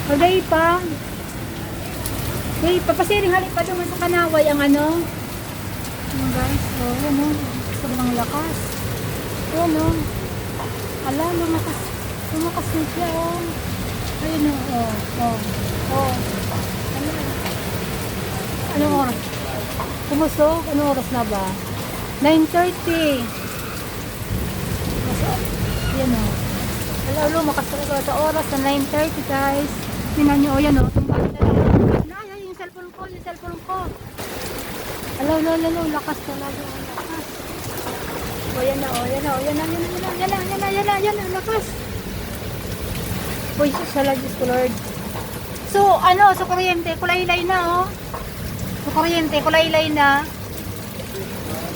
Magay pa. Hey, papasiring halik pa naman sa kanaway ang ano. Ano guys? Oh, yan o. Sobrang lakas. Yan o. Ala, lumakas. Lumakas na siya o. Ayun o. Oh, oh, oh. Ala. Anong oras? Kumusok? Anong oras na ba? 9:30. Yan o. Ala, lumakas talaga sa oras na 9:30 guys. Tingnan nyo o yan o. Tumbang na lang. Yung cellphone ko. Alaw, lakas talaga, lakas. O, yan na, lakas. Uy, salages ko, Lord. So, sa kuryente, kulaylay na, oh. Sa kuryente, kulaylay na.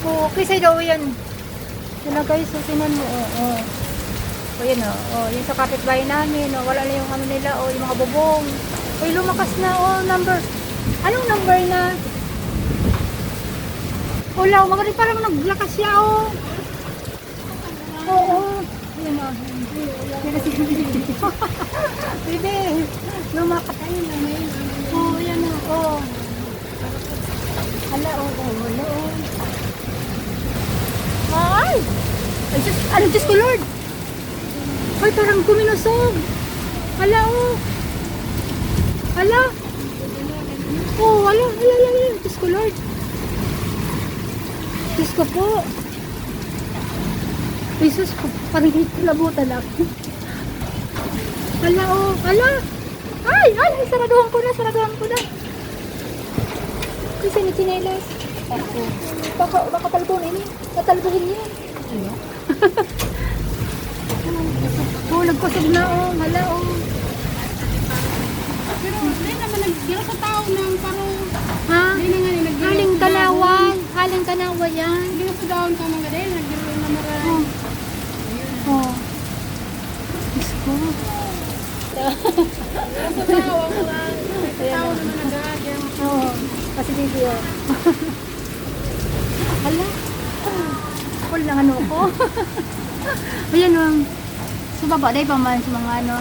O, kasi daw, yan. Yan na, guys, so, tinan mo, oh. O, yan, oh. Yung sa kapitbahay namin, oh. Wala na yung ano nila, oh, yung mga bubong. Uy, lumakas na, oh, number. Anong number na? Wala, maganda parang naglakas siya, oh. Oo. Ayan na. Yan na si Bebe. Lumakas. Oo, yan na. Oo. Hala, oo. Hala, oo. Ay! Ay, Diyos ko, Lord. Ay, parang kuminusog. Hala, oo. Hala. Oo, hala. Diyos ko, Lord. Diyos ko po. Jesus ko, parang labutan ako. Hala, oh. Hala. Ay, saraduhan ko na. Isa ni chinelas. Ako. Baka talbuhin niya. Tatalbuhin niya. Ano? Oh, nagkusog na, oh. Hala, oh. Pero hindi naman nagdira sa tao ng parang Ha? hindi na nga nagdira. Haling kanawa yan. Hindi na sa daon ka mga din, nagdira na maray. Oh. Diyos ko. Sa tao ang mga tao naman nag-aagay. Oo. Kasi video. Hala. Full ng ano ko. Ayan, sa baba, dahil pa man sa mga ano.